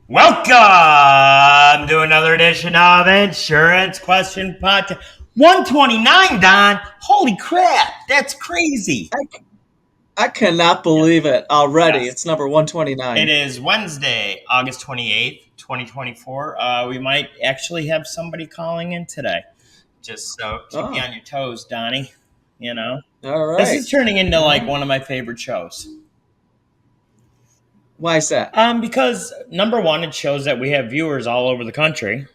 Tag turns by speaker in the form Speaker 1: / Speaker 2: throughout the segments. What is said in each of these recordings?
Speaker 1: Welcome to another edition of Insurance Question Podcast. 129, Don. Holy crap. That's crazy.
Speaker 2: I cannot believe it already.
Speaker 1: Yes.
Speaker 2: It's number 129.
Speaker 1: It is Wednesday, August 28th, 2024. We might actually have somebody calling in today. Just so keep you on your toes, Donnie. You know,
Speaker 2: All right.
Speaker 1: this is turning into like one of my favorite shows.
Speaker 2: Why is that?
Speaker 1: Because number one, it shows that we have viewers all over the country.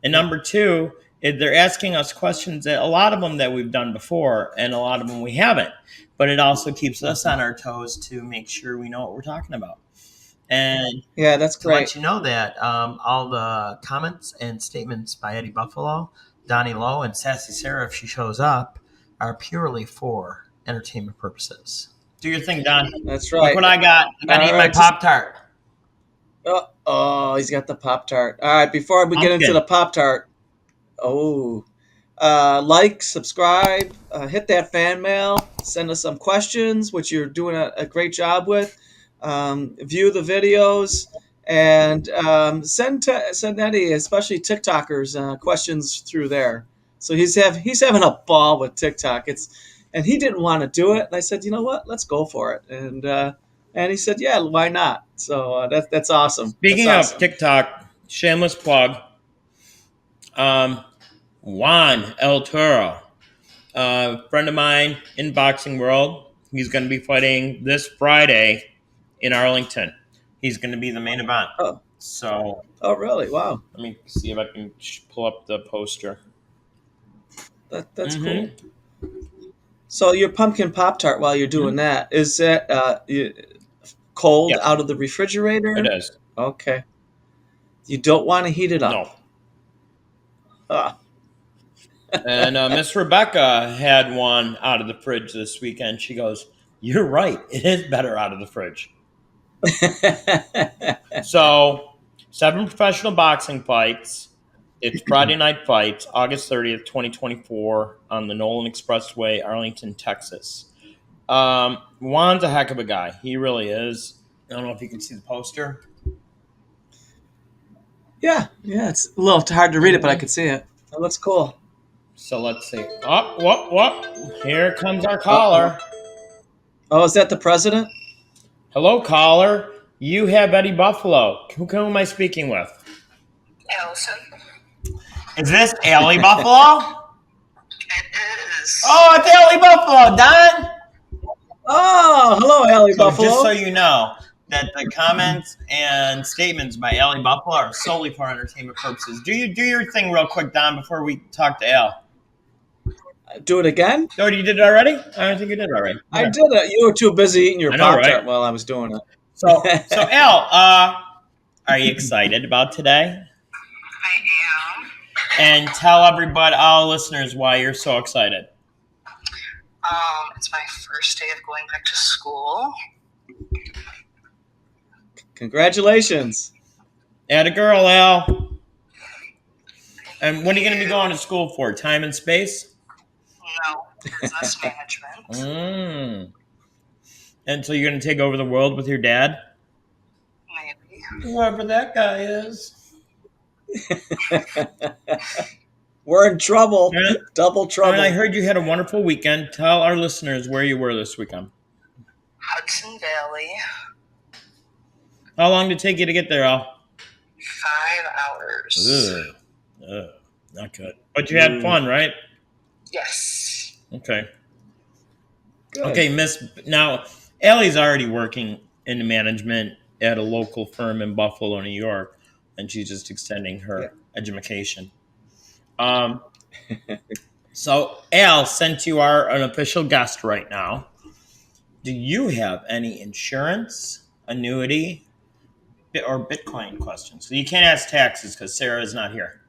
Speaker 1: And number two, they're asking us questions that a lot of them that we've done before and a lot of them we haven't. But it also keeps us on our toes to make sure we know what we're talking about. And
Speaker 2: Yeah, that's
Speaker 1: to
Speaker 2: great.
Speaker 1: let you know that all the comments and statements by Eddie Buffalo, Donnie Lowe, and Sassy Sarah, if she shows up, are purely for entertainment purposes. Do your thing, Don.
Speaker 2: That's right.
Speaker 1: Look what I got. I got to eat my Pop-Tart.
Speaker 2: Oh, he's got the Pop-Tart. All right, before we get into the Pop-Tart, like, subscribe, hit that fan mail, send us some questions, which you're doing a great job with. View the videos, and send Eddie, especially TikTokers, questions through there. So he's having a ball with TikTok. And he didn't want to do it, and I said, you know what, let's go for it. And he said, yeah, why not? So that's awesome.
Speaker 1: Speaking
Speaker 2: of
Speaker 1: TikTok, shameless plug. Juan El Toro, friend of mine in boxing world. He's going to be fighting this Friday in Arlington. He's going to be the main event.
Speaker 2: Oh, really? Wow.
Speaker 1: Let me see if I can pull up the poster.
Speaker 2: That's cool. So your pumpkin Pop-Tart, while you're doing that, is that cold out of the refrigerator?
Speaker 1: It is.
Speaker 2: Okay. You don't want to heat it up.
Speaker 1: No. And Miss Rebecca had one out of the fridge this weekend. She goes, "You're right. It is better out of the fridge." So, 7 professional boxing fights. It's Friday night fights, August 30th, 2024, on the Nolan Expressway, Arlington, Texas. Juan's a heck of a guy. He really is. I don't know if you can see the poster.
Speaker 2: Yeah, it's a little hard to read it, but I can see it. That looks cool.
Speaker 1: So let's see. Whoop. Here comes our caller.
Speaker 2: Oh, is that the president?
Speaker 1: Hello, caller. You have Eddie Buffalo. Who am I speaking with?
Speaker 3: Allison.
Speaker 1: Is this Ellie Buffalo?
Speaker 3: It is.
Speaker 1: Oh, it's Ellie Buffalo, Don.
Speaker 2: Oh, hello, Ellie Buffalo.
Speaker 1: Just so you know that the comments and statements by Ellie Buffalo are solely for entertainment purposes. Do your thing real quick, Don, before we talk to Al.
Speaker 2: Do it again?
Speaker 1: Oh, you did it already? I don't think you did it already.
Speaker 2: I did it. You were too busy eating your Pop-Tart while I was doing it.
Speaker 1: So Al, are you excited about today?
Speaker 3: I am.
Speaker 1: And tell everybody, all listeners, why you're so excited.
Speaker 3: It's my first day of going back to school.
Speaker 2: Congratulations.
Speaker 1: Atta girl, Al. And what are you going to be going to school for? Time and space?
Speaker 3: No, business management.
Speaker 1: And so you're going to take over the world with your dad?
Speaker 3: Maybe.
Speaker 1: Whoever that guy is.
Speaker 2: We're in trouble.
Speaker 1: Yeah.
Speaker 2: Double trouble.
Speaker 1: And I heard you had a wonderful weekend. Tell our listeners where you were this weekend.
Speaker 3: Hudson Valley.
Speaker 1: How long did it take you to get there, Al?
Speaker 3: 5 hours.
Speaker 1: Ugh. Not good. But you had fun, right?
Speaker 3: Yes.
Speaker 1: Okay.
Speaker 2: Good.
Speaker 1: Okay, now, Allie's already working in management at a local firm in Buffalo, New York, and she's just extending her education. So, Al, since you are an official guest right now, do you have any insurance, annuity, or Bitcoin questions? So you can't ask taxes because Sarah is not here.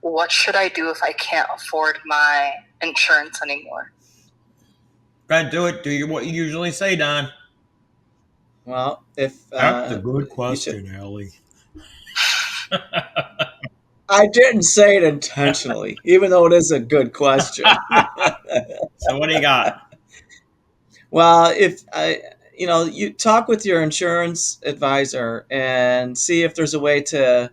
Speaker 3: What should I do if I can't afford my insurance anymore?
Speaker 1: Go ahead, do it. Do what you usually say, Don.
Speaker 2: Well, if
Speaker 1: that's a good question, Ellie.
Speaker 2: I didn't say it intentionally, even though it is a good question.
Speaker 1: So what do you got?
Speaker 2: Well, if you talk with your insurance advisor and see if there's a way to,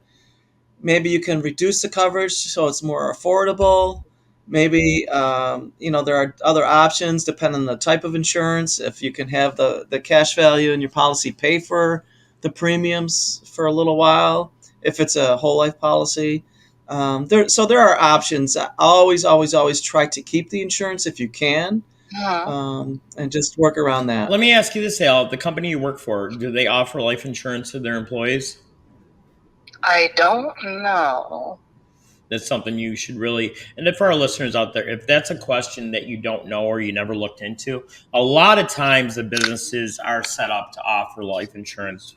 Speaker 2: maybe you can reduce the coverage so it's more affordable. Maybe there are other options depending on the type of insurance. If you can have the cash value in your policy pay for the premiums for a little while, if it's a whole life policy. There are options. Always, always, always try to keep the insurance if you can, and just work around that.
Speaker 1: Let me ask you this, Al. The company you work for, do they offer life insurance to their employees?
Speaker 3: I don't know.
Speaker 1: That's something you should really, and if for our listeners out there, if that's a question that you don't know or you never looked into, a lot of times the businesses are set up to offer life insurance.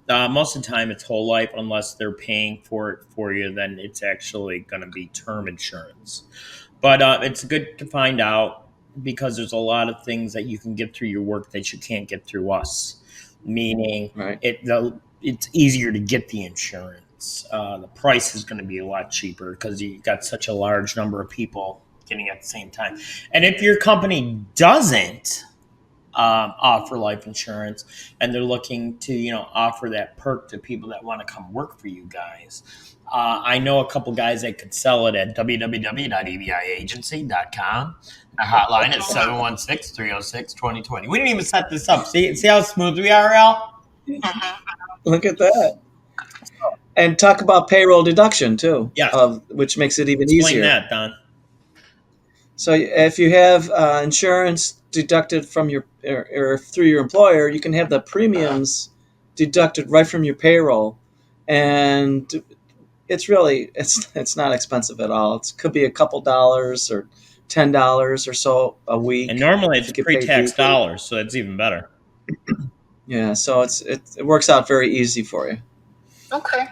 Speaker 1: Most of the time it's whole life, unless they're paying for it for you, then it's actually going to be term insurance. But it's good to find out, because there's a lot of things that you can get through your work that you can't get through us. Meaning,
Speaker 2: Right.
Speaker 1: it's easier to get the insurance. The price is going to be a lot cheaper because you got such a large number of people getting at the same time. And if your company doesn't offer life insurance, and they're looking to offer that perk to people that want to come work for you guys, I know a couple guys that could sell it at www.ebiagency.com. Our hotline is 716-306-2020. We didn't even set this up. See how smooth we are, Al?
Speaker 2: Look at that. And talk about payroll deduction too.
Speaker 1: Yeah.
Speaker 2: Which makes it even
Speaker 1: Explain
Speaker 2: easier.
Speaker 1: that, Don.
Speaker 2: So if you have insurance deducted from your or through your employer, you can have the premiums deducted right from your payroll, and it's not expensive at all. It could be a couple dollars or $10 or so a week.
Speaker 1: And normally it's
Speaker 2: if you get paid
Speaker 1: pre-tax
Speaker 2: weekly.
Speaker 1: dollars, so it's even better.
Speaker 2: Yeah, so it works out very easy for you.
Speaker 3: Okay.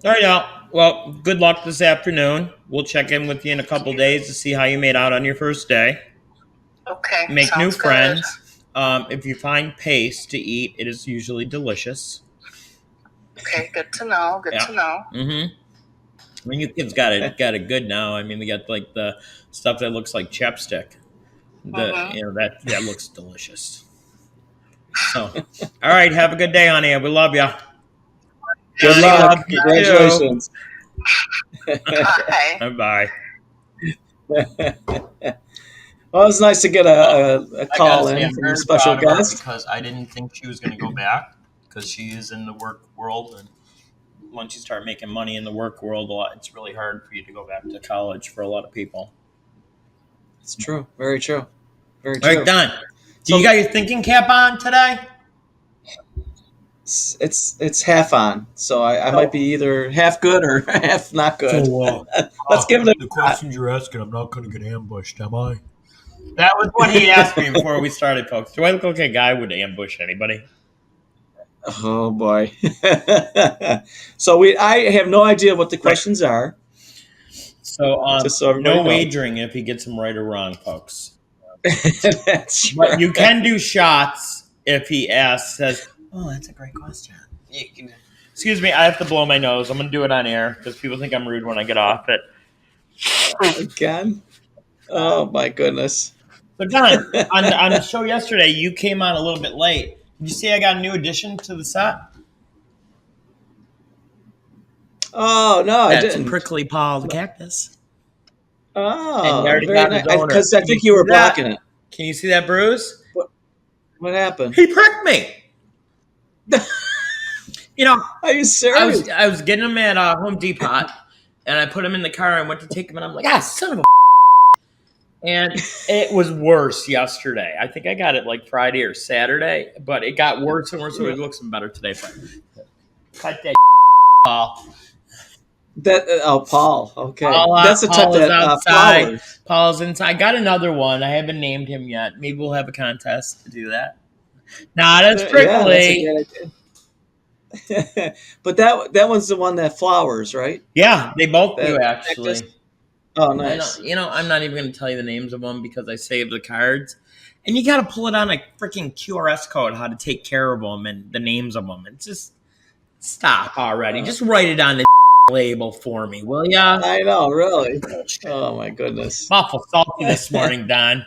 Speaker 1: All right, Al. Well, good luck this afternoon. We'll check in with you in a couple days to see how you made out on your first day.
Speaker 3: Okay.
Speaker 1: Make new
Speaker 3: sounds good.
Speaker 1: friends. If you find paste to eat, it is usually delicious.
Speaker 3: Okay, good to know. Good
Speaker 1: Yeah.
Speaker 3: to know.
Speaker 1: Mm-hmm. I mean, you kids got it good now. I mean, they got like the stuff that looks like chapstick. That looks delicious. So, all right, have a good day, honey. We love you.
Speaker 2: Good
Speaker 1: Johnny
Speaker 2: luck.
Speaker 1: loves you too.
Speaker 2: Congratulations.
Speaker 3: Bye.
Speaker 1: Bye.
Speaker 2: Well, it's nice to get a call in from a special guest.
Speaker 1: Because I didn't think she was going to go back, because she is in the work world, and once you start making money in the work world, it's really hard for you to go back to college for a lot of people.
Speaker 2: It's true. Very true. Very
Speaker 1: All
Speaker 2: true.
Speaker 1: right, Don. Do you got your thinking cap on today?
Speaker 2: It's half on, so I might be either half good or half not good. Let's give it
Speaker 1: the questions you're asking. I'm not going to get ambushed, am I? That was what he asked me before we started, folks. Do I look like a guy who would ambush anybody?
Speaker 2: Oh boy. So I have no idea what the questions are.
Speaker 1: So,
Speaker 2: Just so everybody
Speaker 1: no
Speaker 2: knows.
Speaker 1: wagering if he gets them right or wrong, folks.
Speaker 2: That's
Speaker 1: But
Speaker 2: right.
Speaker 1: you can do shots if he says, "Oh, that's a great question." Excuse me, I have to blow my nose. I'm going to do it on air because people think I'm rude when I get off it.
Speaker 2: Again. Oh my goodness.
Speaker 1: So, Don, on the show yesterday, you came on a little bit late. Did you see I got a new addition to the set?
Speaker 2: Oh no, I
Speaker 1: That's
Speaker 2: didn't.
Speaker 1: Prickly Paul the cactus.
Speaker 2: Oh,
Speaker 1: And you already
Speaker 2: very
Speaker 1: got
Speaker 2: nice.
Speaker 1: his owner.
Speaker 2: Because I
Speaker 1: Can
Speaker 2: think
Speaker 1: you
Speaker 2: you were
Speaker 1: see that?
Speaker 2: blocking it.
Speaker 1: Can you see that bruise?
Speaker 2: What happened?
Speaker 1: He pricked me.
Speaker 2: Are you serious?
Speaker 1: I was getting him at Home Depot, and I put him in the car and went to take him, and I'm like, son of a. And it was worse yesterday. I think I got it like Friday or Saturday, but it got worse and worse. So it looks better today. Cut that, Paul.
Speaker 2: Paul. Okay,
Speaker 1: Paul,
Speaker 2: that's the type
Speaker 1: Paul is
Speaker 2: that
Speaker 1: outside.
Speaker 2: flowers.
Speaker 1: Paul's inside. I got another one. I haven't named him yet. Maybe we'll have a contest to do that. Not as prickly.
Speaker 2: Yeah, that's a good idea. But that one's the one that flowers, right?
Speaker 1: Yeah, they both do
Speaker 2: That
Speaker 1: actually.
Speaker 2: cactus? Oh, nice.
Speaker 1: I'm not even going to tell you the names of them because I saved the cards. And you got to pull it on a freaking QRS code how to take care of them and the names of them. It's just stop already. Just write it on the label for me, will ya?
Speaker 2: I know, really. Oh my goodness.
Speaker 1: I'm awful salty this morning, Don.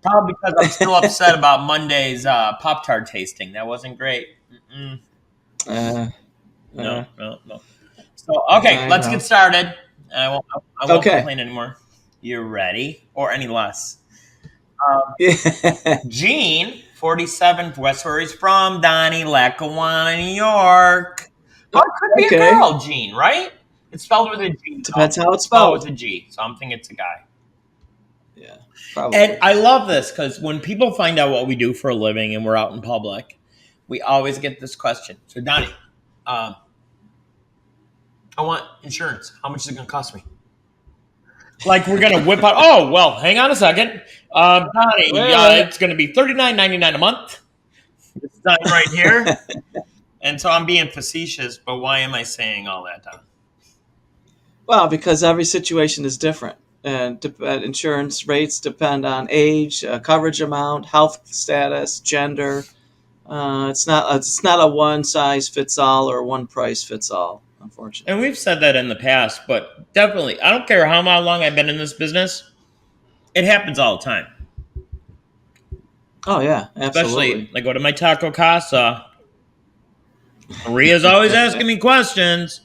Speaker 1: Probably because I'm still upset about Monday's Pop-Tart tasting. That wasn't great. Mm-mm.
Speaker 2: Uh,
Speaker 1: No,
Speaker 2: uh,
Speaker 1: no, no. So, okay,
Speaker 2: I
Speaker 1: let's
Speaker 2: know.
Speaker 1: get started. I won't
Speaker 2: Okay.
Speaker 1: complain anymore. You ready? Or any less.
Speaker 2: Yeah.
Speaker 1: Gene, 47, West where he's from, Donnie, Lackawanna, New York. Oh, it could be a
Speaker 2: Okay.
Speaker 1: girl, Gene, right? It's spelled with a G,
Speaker 2: Depends
Speaker 1: though.
Speaker 2: how it's
Speaker 1: It's spelled with
Speaker 2: spelled.
Speaker 1: a G, so I'm thinking it's a guy.
Speaker 2: Yeah,
Speaker 1: And
Speaker 2: probably.
Speaker 1: I love this because when people find out what we do for a living and we're out in public, we always get this question. So, Donnie, um, I want insurance. How much is it going to cost me? Like we're going to whip out. Oh, well, hang on a second. Donnie,
Speaker 2: Wait a minute.
Speaker 1: it's going to be $39.99 a month. It's done right here. And so I'm being facetious, but why am I saying all that, Don?
Speaker 2: Well, because every situation is different, and insurance rates depend on age, coverage amount, health status, gender. It's not a one size fits all or one price fits all,
Speaker 1: And
Speaker 2: unfortunately.
Speaker 1: we've said that in the past, but definitely, I don't care how long I've been in this business, it happens all the time.
Speaker 2: Oh yeah,
Speaker 1: Especially,
Speaker 2: absolutely.
Speaker 1: I go to my taco casa. Maria's always asking me questions.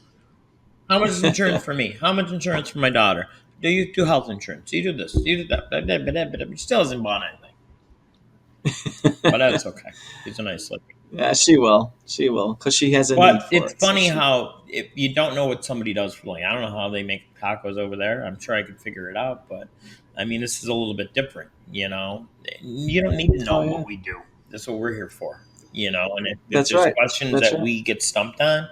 Speaker 1: How much is insurance for me? How much insurance for my daughter? Do you do health insurance? Do you do this? Do you do that? She still hasn't bought anything. But that's okay. She's a nice lady.
Speaker 2: Yeah, she will. She will, because she has a need
Speaker 1: But
Speaker 2: for
Speaker 1: it's
Speaker 2: it. So
Speaker 1: funny
Speaker 2: she.
Speaker 1: how if you don't know what somebody does for like I don't know how they make tacos over there. I'm sure I could figure it out, but I mean this is a little bit different. You don't need to know
Speaker 2: Oh yeah,
Speaker 1: what we do. That's what we're here for. And if
Speaker 2: that's
Speaker 1: there's
Speaker 2: right.
Speaker 1: questions
Speaker 2: That's
Speaker 1: that
Speaker 2: right.
Speaker 1: we get stumped on,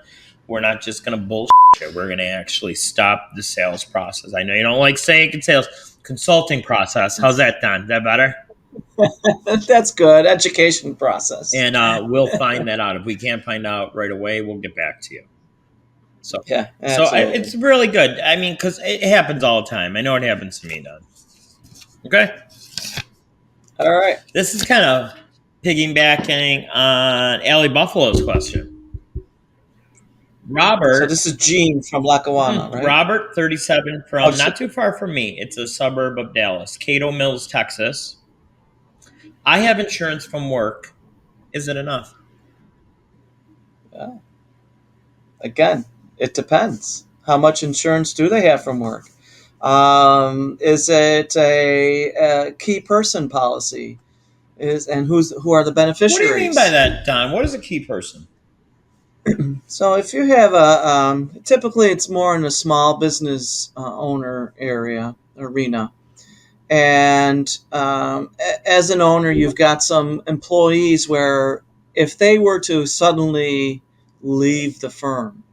Speaker 1: we're not just going to bullshit. We're going to actually stop the sales process. I know you don't like saying sales consulting process. How's that, Don? Is that better?
Speaker 2: That's good. Education process.
Speaker 1: And we'll find that out. If we can't find out right away, we'll get back to you. So,
Speaker 2: Yeah,
Speaker 1: it's
Speaker 2: absolutely.
Speaker 1: really good. I mean, because it happens all the time. I know it happens to me, Don. Okay,
Speaker 2: All right.
Speaker 1: this is kind of piggybacking on Allie Buffalo's question.
Speaker 2: So
Speaker 1: Robert,
Speaker 2: this is Gene from Lackawanna, right?
Speaker 1: Robert, 37,
Speaker 2: Oh,
Speaker 1: from not too far from me. It's a suburb of Dallas, Cato Mills, Texas. I have insurance from work. Is it enough?
Speaker 2: yeah. Again, it depends. How much insurance do they have from work? Is it a key person policy? Who are the
Speaker 1: What do you mean by
Speaker 2: beneficiaries?
Speaker 1: that, Don? What is a key person?
Speaker 2: So if you have typically it's more in a small business owner arena, and as an owner, you've got some employees where if they were to suddenly leave the firm,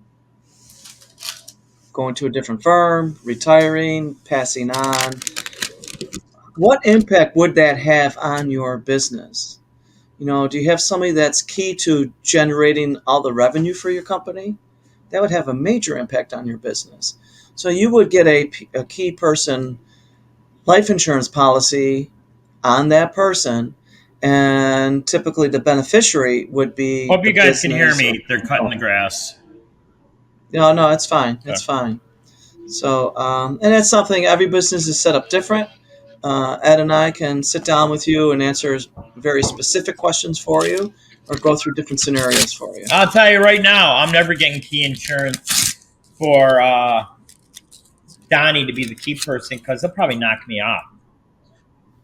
Speaker 2: going to a different firm, retiring, passing on, what impact would that have on your business? Do you have somebody that's key to generating all the revenue for your company? That would have a major impact on your business. So you would get a key person life insurance policy on that person, and typically the beneficiary would be
Speaker 1: Hope
Speaker 2: the
Speaker 1: you guys can hear
Speaker 2: business or
Speaker 1: me. They're cutting the grass.
Speaker 2: no, it's fine.
Speaker 1: Okay.
Speaker 2: It's fine. So, and that's something every business is set up different. Ed and I can sit down with you and answer very specific questions for you, or go through different scenarios for you.
Speaker 1: I'll tell you right now, I'm never getting key insurance for Donnie to be the key person because he'll probably knock me off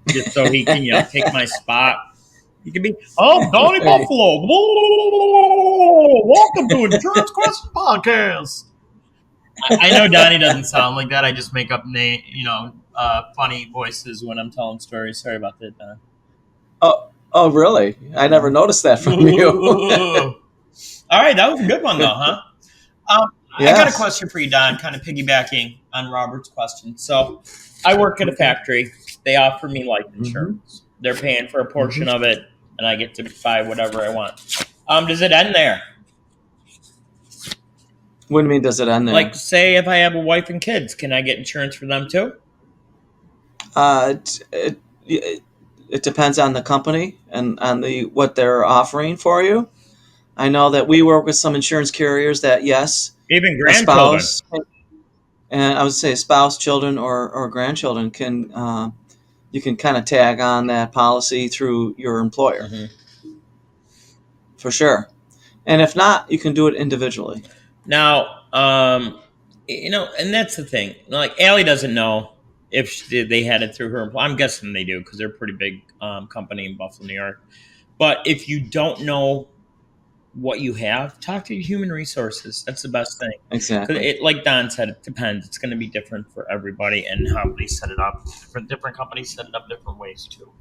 Speaker 1: just so he can, take my spot. He can be, oh, Donnie
Speaker 2: Right.
Speaker 1: Buffalo. Welcome to Insurance Quest Podcast. I know Donnie doesn't sound like that. I just make up funny voices when I'm telling stories. Sorry about that, Don.
Speaker 2: Oh, really? I never noticed that from you.
Speaker 1: All right, that was a good one, though, huh? I got a
Speaker 2: Yes.
Speaker 1: question for you, Don, kind of piggybacking on Robert's question. So, I work at a factory. They offer me life
Speaker 2: Mm-hmm.
Speaker 1: insurance. They're paying for a portion
Speaker 2: Mm-hmm.
Speaker 1: of it, and I get to buy whatever I want. Does it end there?
Speaker 2: What do you mean? Does it end there?
Speaker 1: Like, say if I have a wife and kids, can I get insurance for them too?
Speaker 2: It depends on the company and on what they're offering for you. I know that we work with some insurance carriers that yes,
Speaker 1: Even
Speaker 2: a
Speaker 1: grandchildren.
Speaker 2: spouse, and I would say spouse, children, or grandchildren can you can kind of tag on that policy through your employer for sure. And if not, you can do it individually.
Speaker 1: Now, and that's the thing. Like Allie doesn't know if they had it through her. I'm guessing they do because they're a pretty big company in Buffalo, New York. But if you don't know what you have, talk to your human resources. That's the best thing. Because
Speaker 2: Exactly.
Speaker 1: like Don said, it depends. It's going to be different for everybody and how they set it up. Different companies set it up different ways too.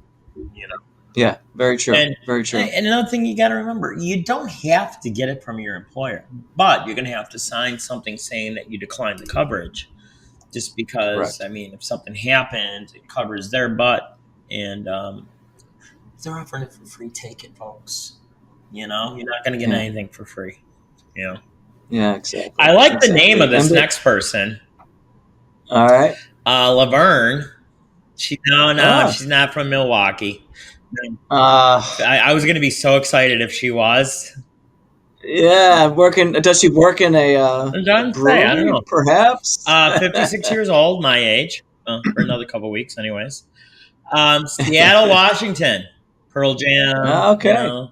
Speaker 2: Yeah, very true.
Speaker 1: And
Speaker 2: very true.
Speaker 1: And another thing you got to remember, you don't have to get it from your employer, but you're going to have to sign something saying that you decline the coverage. Just because,
Speaker 2: Correct.
Speaker 1: I mean, if something happens, it covers their butt, and if they're offering it for free, take it, folks. You're not going to get anything for free.
Speaker 2: Yeah, exactly.
Speaker 1: I like
Speaker 2: exactly.
Speaker 1: the name of this next person.
Speaker 2: All right.
Speaker 1: Laverne. She's not from Milwaukee. I was going to be so excited if she was.
Speaker 2: Yeah, does she work in a brewery,
Speaker 1: I don't know.
Speaker 2: Perhaps?
Speaker 1: 56 years old, my age. For another couple weeks, anyways. Seattle, Washington. Pearl Jam.
Speaker 2: Okay.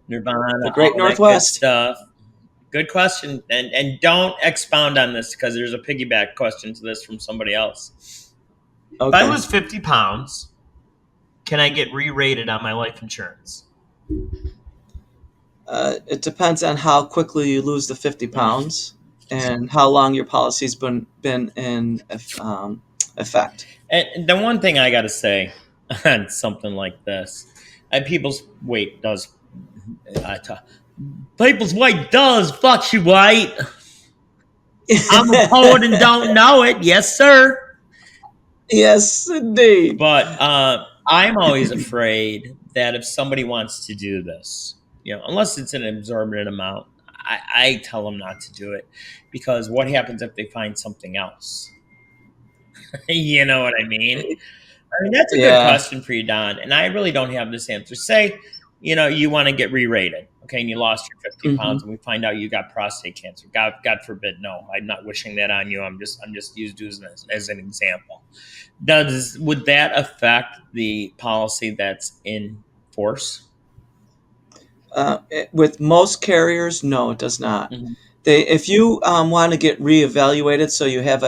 Speaker 1: Nirvana.
Speaker 2: The Great
Speaker 1: all
Speaker 2: Northwest.
Speaker 1: That good stuff. Good question. And don't expound on this because there's a piggyback question to this from somebody else.
Speaker 2: Okay.
Speaker 1: If I lose 50 pounds, can I get re-rated on my life insurance?
Speaker 2: It depends on how quickly you lose the 50 pounds and how long your policy's been in effect.
Speaker 1: And the one thing I got to say on something like this, people's weight does. People's weight does fuck you white. I'm a poet and don't know it. Yes, sir.
Speaker 2: Yes, indeed.
Speaker 1: But I'm always afraid that if somebody wants to do this, unless it's an exorbitant amount, I tell them not to do it because what happens if they find something else? You know what I mean? I mean, that's a good question for you, Don. And I really don't have this answer. Say, you want to get re-rated, okay, and you lost your 50 pounds, and we find out you got prostate cancer. God forbid, no, I'm not wishing that on you. I'm just using this as an example. Would that affect the policy that's in force?
Speaker 2: With most carriers, no, it does not. If you want to get reevaluated, so you have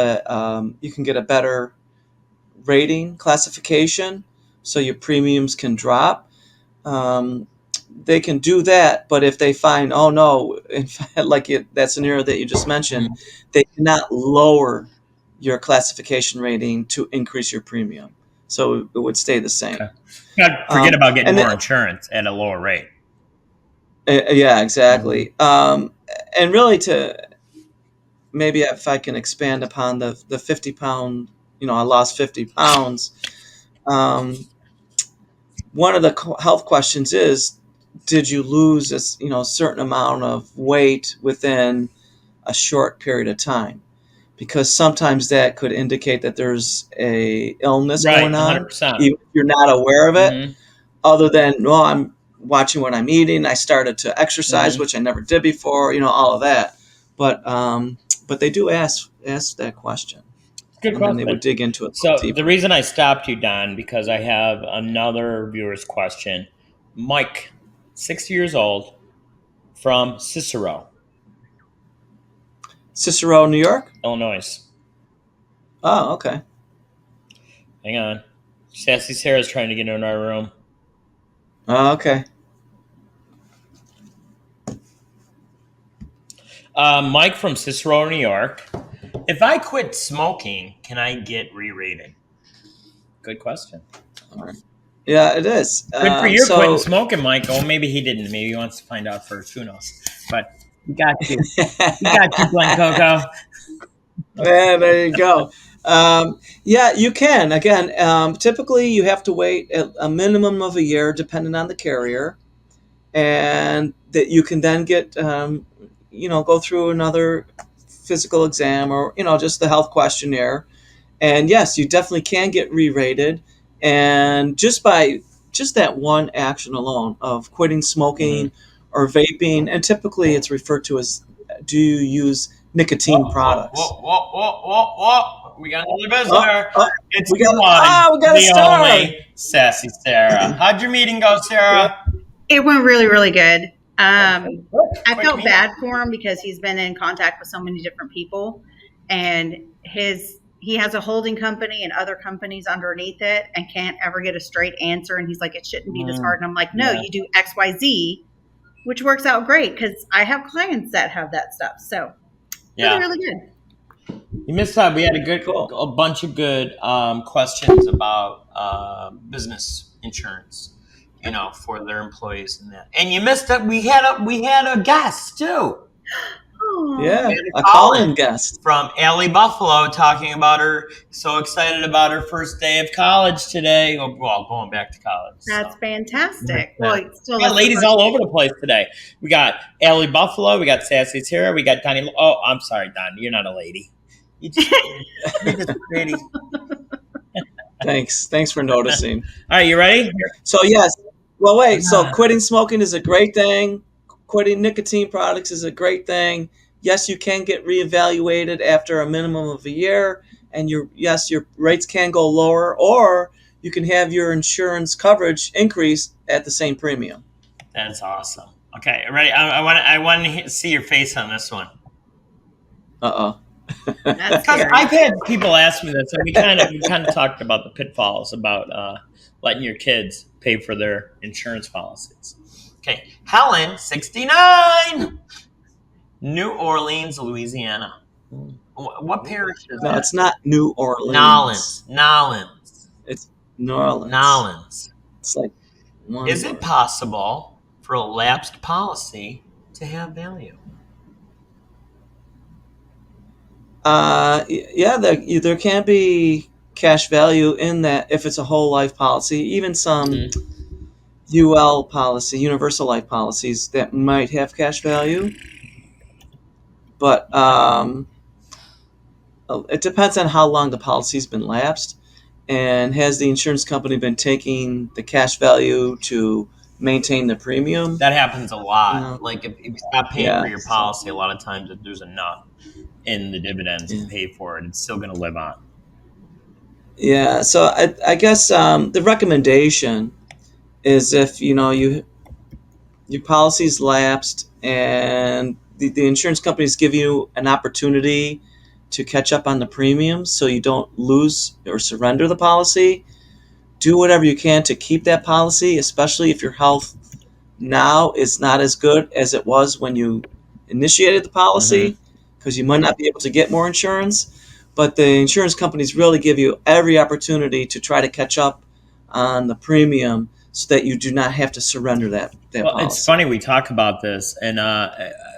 Speaker 2: you can get a better rating classification, so your premiums can drop. They can do that, but if they find, oh no, in fact, like that scenario that you just mentioned, they cannot lower your classification rating to increase your premium, so it would stay the same.
Speaker 1: Okay. Forget about getting more insurance at a lower rate.
Speaker 2: Yeah, exactly. And really, maybe if I can expand upon the 50 pound, I lost 50 pounds. One of the health questions is, did you lose a certain amount of weight within a short period of time? Because sometimes that could indicate that there's a illness going on,
Speaker 1: 100%.
Speaker 2: even if you're not aware of it. Other than, well, I'm watching what I'm eating. I started to exercise, which I never did before. All of that. But they do ask that question.
Speaker 1: Good question.
Speaker 2: And they would dig into it.
Speaker 1: So the reason I stopped you, Don, because I have another viewer's question. Mike, 60 years old, from Cicero,
Speaker 2: New York,
Speaker 1: Illinois.
Speaker 2: Oh, okay.
Speaker 1: Hang on. Sassy Sarah's trying to get in our room.
Speaker 2: Oh, okay.
Speaker 1: Mike from Cicero, New York. If I quit smoking, can I get re-rated? Good question.
Speaker 2: All right. Yeah, it is.
Speaker 1: Good for you quitting smoking, Mike. Oh, maybe he didn't. Maybe he wants to find out first. Who knows? But we got you. We got you, Glen Coco.
Speaker 2: Yeah, there you go. Yeah, you can. Again, typically you have to wait a minimum of a year, depending on the carrier, and that you can then get, go through another physical exam or just the health questionnaire. And yes, you definitely can get re-rated, and just that one action alone of quitting smoking or vaping, and typically it's referred to as, do you use nicotine products.
Speaker 1: Whoa. We got another visitor.
Speaker 2: Oh,
Speaker 1: It's
Speaker 2: we
Speaker 1: the
Speaker 2: got
Speaker 1: one,
Speaker 2: we got a
Speaker 1: the
Speaker 2: star.
Speaker 1: only Sassy Sarah. How'd your meeting go, Sarah?
Speaker 4: It went really, really good. I
Speaker 1: Quick
Speaker 4: felt
Speaker 1: meeting.
Speaker 4: bad for him because he's been in contact with so many different people, and he has a holding company and other companies underneath it, and can't ever get a straight answer. And he's like, "It shouldn't be this hard." And I'm like, "No,
Speaker 1: Yeah.
Speaker 4: you do X, Y, Z," which works out great because I have clients that have that stuff. So
Speaker 1: Yeah.
Speaker 4: really, really good.
Speaker 1: You missed out. We had a bunch of good questions about business insurance, for their employees and that. And you missed it. We had a guest too.
Speaker 4: Oh,
Speaker 2: Yeah,
Speaker 1: We had
Speaker 2: a call-in guest.
Speaker 1: from Allie Buffalo talking about her. So excited about her first day of college today. Well, going back to college.
Speaker 4: that's
Speaker 1: so.
Speaker 4: fantastic.
Speaker 1: Yeah.
Speaker 4: Well, it's still
Speaker 1: We got ladies all over the place today. We got Allie Buffalo. We got Sassy Sarah. We got Donnie. Oh, I'm sorry, Don. You're not a lady. You're just pretty.
Speaker 2: Thanks for noticing.
Speaker 1: All right, you ready?
Speaker 2: So yes, well wait. So quitting smoking is a great thing. Quitting nicotine products is a great thing. Yes, you can get reevaluated after a minimum of a year, and your rates can go lower, or you can have your insurance coverage increase at the same premium.
Speaker 1: That's awesome. Okay, ready? I want to see your face on this one.
Speaker 4: That's
Speaker 1: Because
Speaker 4: scary.
Speaker 1: I've had people ask me this, and we kind of talked about the pitfalls about letting your kids pay for their insurance policies. Okay, Helen, 69, New Orleans, Louisiana. What parish is
Speaker 2: No,
Speaker 1: that?
Speaker 2: it's not New Orleans.
Speaker 1: Nolens.
Speaker 2: It's New Orleans.
Speaker 1: Nolens.
Speaker 2: It's like one
Speaker 1: Is it
Speaker 2: word.
Speaker 1: possible for a lapsed policy to have value?
Speaker 2: Yeah, there can be cash value in that if it's a whole life policy. Even some UL policy, universal life policies, that might have cash value. But it depends on how long the policy's been lapsed, and has the insurance company been taking the cash value to maintain the premium?
Speaker 1: That happens a lot.
Speaker 2: No.
Speaker 1: Like if you stop paying
Speaker 2: Yeah.
Speaker 1: for your policy, a lot of times if there's enough in the dividends to
Speaker 2: Yeah.
Speaker 1: pay for it, it's still going to live on.
Speaker 2: Yeah, so I guess the recommendation is if your policy's lapsed and the insurance companies give you an opportunity to catch up on the premiums so you don't lose or surrender the policy, do whatever you can to keep that policy, especially if your health now is not as good as it was when you initiated the policy, because you might not be able to get more insurance. But the insurance companies really give you every opportunity to try to catch up on the premium so that you do not have to surrender that policy.
Speaker 1: It's funny we talk about this, and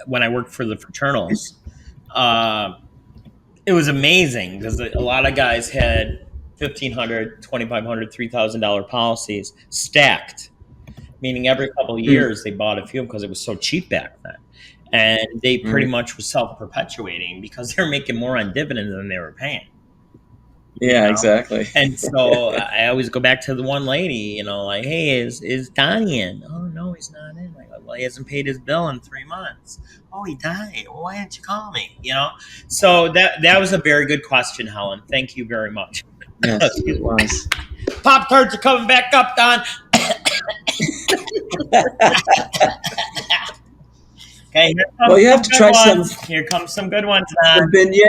Speaker 1: when I worked for the fraternals, it was amazing because a lot of guys had $1,500, $2,500, $3,000 policies stacked, meaning every couple of years they bought a few because it was so cheap back then. And they pretty much were self-perpetuating because they're making more on dividends than they were paying.
Speaker 2: Yeah, exactly.
Speaker 1: And so I always go back to the one lady, like, hey, is Donnie in? Oh, no, he's not in. I go, well, he hasn't paid his bill in 3 months. Oh, he died. Well, why didn't you call me? So that was a very good question, Helen. Thank you very much.
Speaker 2: Yes, it was.
Speaker 1: Pop-Tarts are coming back up, Don. Okay,
Speaker 2: well, you have to try some.
Speaker 1: Here comes some good ones, Don.
Speaker 2: Some beignets.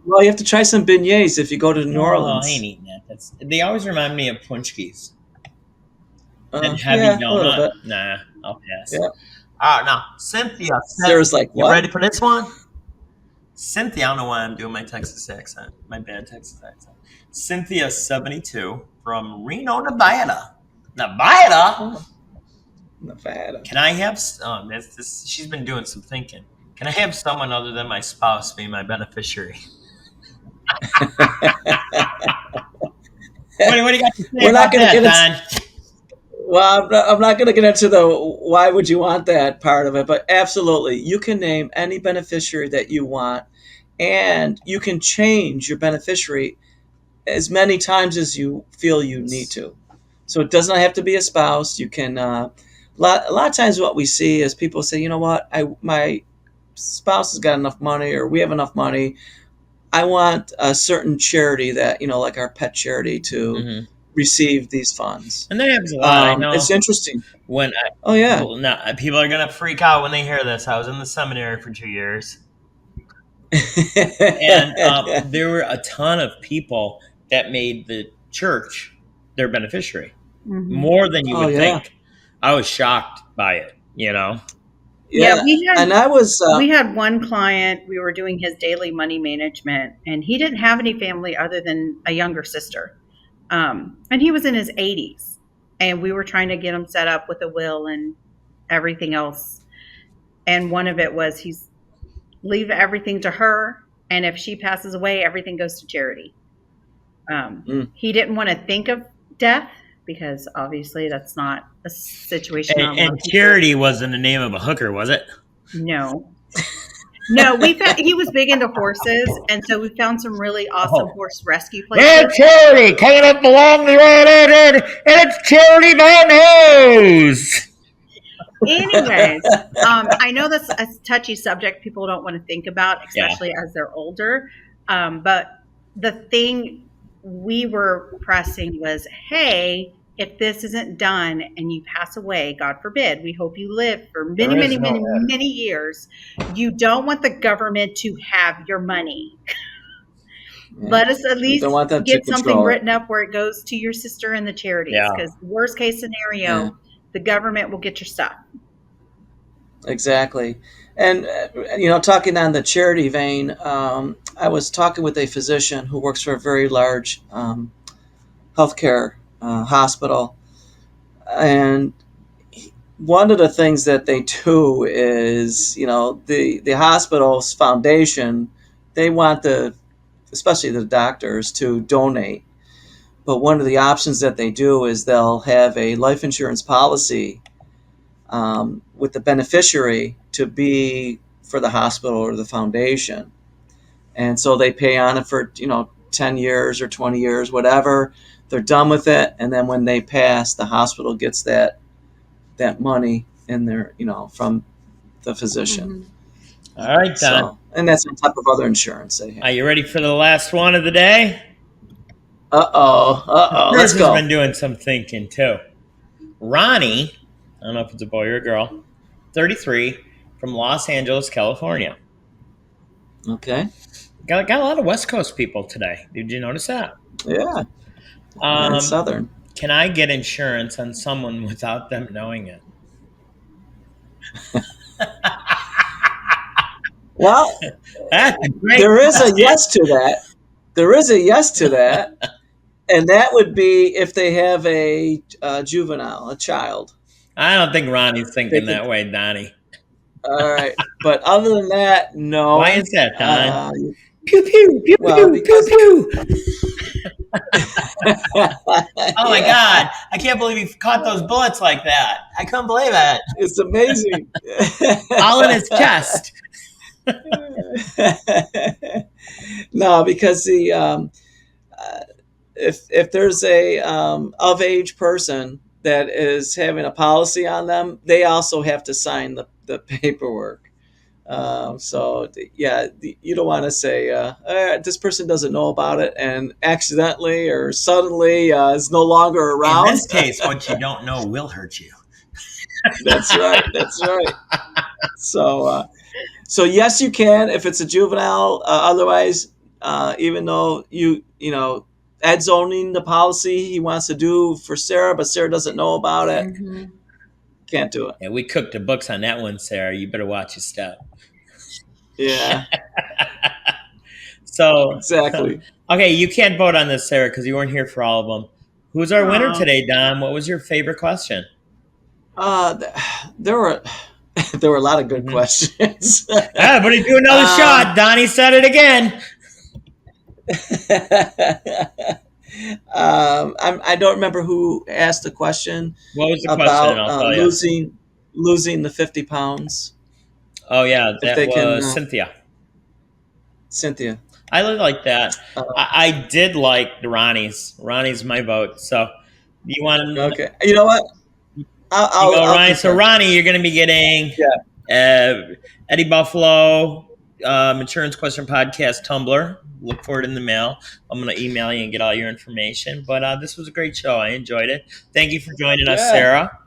Speaker 2: Well, you have to try some beignets if you go to New Orleans.
Speaker 1: I ain't eating that. They always remind me of punchkis. And
Speaker 2: yeah,
Speaker 1: heavy
Speaker 2: a little bit.
Speaker 1: donut. Nah, I'll pass.
Speaker 2: Yeah.
Speaker 1: All right, now, Cynthia.
Speaker 2: Sarah's like,
Speaker 1: you
Speaker 2: what?
Speaker 1: ready for this one? Cynthia, I don't know why I'm doing my Texas accent. My bad Texas accent. Cynthia, 72, from Reno, Nevada. Nevada?
Speaker 2: Nevada.
Speaker 1: Can I have... she's been doing some thinking. Can I have someone other than my spouse be my beneficiary? What do you got to say
Speaker 2: We're
Speaker 1: about
Speaker 2: not going to get
Speaker 1: that, Don?
Speaker 2: Well, I'm not going to get into the why would you want that part of it, but absolutely, you can name any beneficiary that you want, and you can change your beneficiary as many times as you feel you need to. So it does not have to be a spouse. You can a lot of times what we see is people say, you know what, my spouse has got enough money or we have enough money, I want a certain charity that, like our pet charity to
Speaker 1: Hmm.
Speaker 2: receive these funds.
Speaker 1: And that happens a lot. I know
Speaker 2: It's interesting.
Speaker 1: when
Speaker 2: Oh, yeah.
Speaker 1: well, now, people are going to freak out when they hear this. I was in the seminary for 2 years. And there were a ton of people that made the church their beneficiary,
Speaker 4: Mhm.
Speaker 1: more than you
Speaker 2: Oh,
Speaker 1: would
Speaker 2: yeah.
Speaker 1: think. I was shocked by it, you know?
Speaker 4: Yeah,
Speaker 2: Yeah.
Speaker 4: we had
Speaker 2: And I was,
Speaker 4: we had one client. We were doing his daily money management, and he didn't have any family other than a younger sister. And he was in his 80s, and we were trying to get him set up with a will and everything else. And one of it was he's leave everything to her, and if she passes away, everything goes to charity. He didn't want to think of death because obviously that's not a situation.
Speaker 1: And charity wasn't the name of a hooker, was it?
Speaker 4: No. He was big into horses, and so we found some really awesome horse rescue places.
Speaker 1: There's charity coming up along the road, and it's charity by nose.
Speaker 4: Anyways, I know that's a touchy subject people don't want to think about, especially as they're older. But the thing we were pressing was, hey, if this isn't done and you pass away, God forbid, we hope you live for many, many, many, many years. You don't want the government to have your money. Yeah. Let us at least get something written up where it goes to your sister and the charities. Because worst case scenario, the government will get your stuff.
Speaker 2: Exactly. And, talking on the charity vein, I was talking with a physician who works for a very large healthcare hospital. And one of the things that they do is, the hospital's foundation, they want especially the doctors to donate. But one of the options that they do is they'll have a life insurance policy with the beneficiary to be for the hospital or the foundation. And so they pay on it for, 10 years or 20 years, whatever. They're done with it. And then when they pass, the hospital gets that money in their, from the physician.
Speaker 1: Mm-hmm. All right, Don.
Speaker 2: So, and that's on top of other insurance they have.
Speaker 1: Are you ready for the last one of the day?
Speaker 2: Let's go.
Speaker 1: I've been doing some thinking too. Ronnie, I don't know if it's a boy or a girl, 33, from Los Angeles, California.
Speaker 2: Okay.
Speaker 1: Got a lot of West Coast people today. Did you notice that?
Speaker 2: Yeah. Southern.
Speaker 1: Can I get insurance on someone without them knowing it?
Speaker 2: Well, there is a yes to that. There is a yes to that. And that would be if they have a juvenile, a child.
Speaker 1: I don't think Ronnie's thinking that way, Donnie.
Speaker 2: All right. But other than that, no.
Speaker 1: Why is that, Don?
Speaker 2: Pew, pew, pew, pew, pew, pew.
Speaker 1: Oh, my God. I can't believe he caught those bullets like that. I couldn't believe it.
Speaker 2: It's amazing.
Speaker 1: All in his chest.
Speaker 2: No, because if there's a of age person that is having a policy on them, they also have to sign the paperwork. So you don't want to say this person doesn't know about it and accidentally or suddenly is no longer around.
Speaker 1: In this case, what you don't know will hurt you.
Speaker 2: That's right. So yes, you can if it's a juvenile. Otherwise, even though Ed's owning the policy he wants to do for Sarah, but Sarah doesn't know about it. Mm-hmm. Can't do it.
Speaker 1: Yeah, we cooked the books on that one, Sarah. You better watch your step.
Speaker 2: Yeah.
Speaker 1: So
Speaker 2: exactly.
Speaker 1: Okay, you can't vote on this, Sarah, because you weren't here for all of them. Who's our winner today, Don? What was your favorite question?
Speaker 2: There were a lot of good questions.
Speaker 1: But he do another shot. Donnie said it again.
Speaker 2: I don't remember who asked the question.
Speaker 1: What was the
Speaker 2: about
Speaker 1: question? I'll tell you.
Speaker 2: Losing the 50 pounds.
Speaker 1: Oh yeah, that was Cynthia.
Speaker 2: Cynthia.
Speaker 1: I like that. I did like the Ronnie's. Ronnie's my vote. So you want to?
Speaker 2: Okay. You know what? I'll
Speaker 1: Ronnie. So Ronnie, you're going to be getting Eddie Buffalo, Insurance Question Podcast, Tumblr. Look for it in the mail. I'm going to email you and get all your information. But this was a great show. I enjoyed it. Thank you for joining us,
Speaker 2: Yeah.
Speaker 1: Sarah.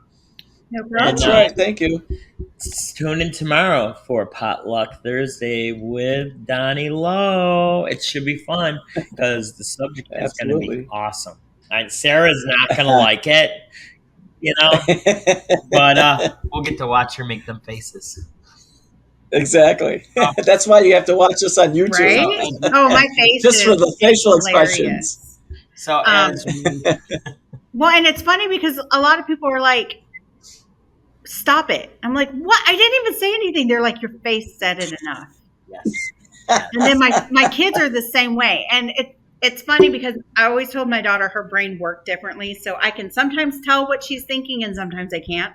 Speaker 4: No
Speaker 1: And,
Speaker 4: problem.
Speaker 2: That's right. Thank you.
Speaker 1: Tune in tomorrow for Potluck Thursday with Donnie Lowe. It should be fun because the subject is going to be
Speaker 2: Absolutely.
Speaker 1: awesome. Sarah's not going to like it, but we'll get to watch her make them faces.
Speaker 2: Exactly. That's why you have to watch us on YouTube.
Speaker 4: Right? Oh, my face
Speaker 2: Just for
Speaker 4: is
Speaker 2: the facial
Speaker 4: hilarious.
Speaker 2: expressions.
Speaker 1: So as we,
Speaker 4: Well, and it's funny because a lot of people are like, stop it. I'm like, what? I didn't even say anything. They're like, your face said it enough.
Speaker 1: yes.
Speaker 4: And then my kids are the same way. And it's funny because I always told my daughter her brain worked differently. So I can sometimes tell what she's thinking and sometimes I can't.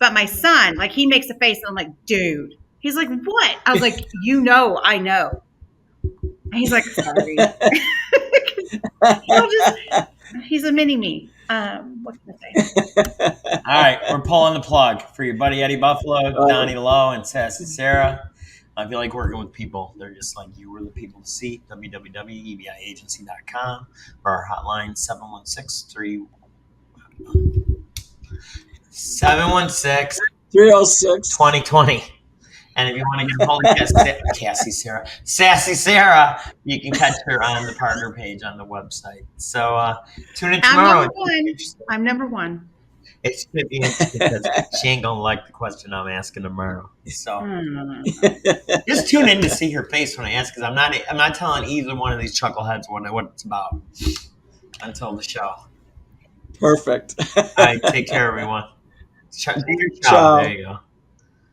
Speaker 4: But my son, like, he makes a face and I'm like, dude. He's like, what? I was like, I know. And he's like, sorry. He's a mini me. What can I say?
Speaker 1: All right, we're pulling the plug for your buddy Eddie Buffalo,
Speaker 2: Oh.
Speaker 1: Donnie Lowe, and Sassy Sarah. I feel like working with people. They're just like you. We're the people to see. www.ebiagency.com or our hotline 716
Speaker 2: 306.
Speaker 1: 2020. And if you want to get a hold of Sassy Sarah, you can catch her on the partner page on the website. So tune in tomorrow.
Speaker 4: I'm number one.
Speaker 1: It's going to be interesting because she ain't going to like the question I'm asking tomorrow. So just tune in to see her face when I ask, because I'm not telling either one of these chuckleheads what it's about until the show.
Speaker 2: Perfect.
Speaker 1: All right, take care, everyone.
Speaker 2: Ciao.
Speaker 1: There you go.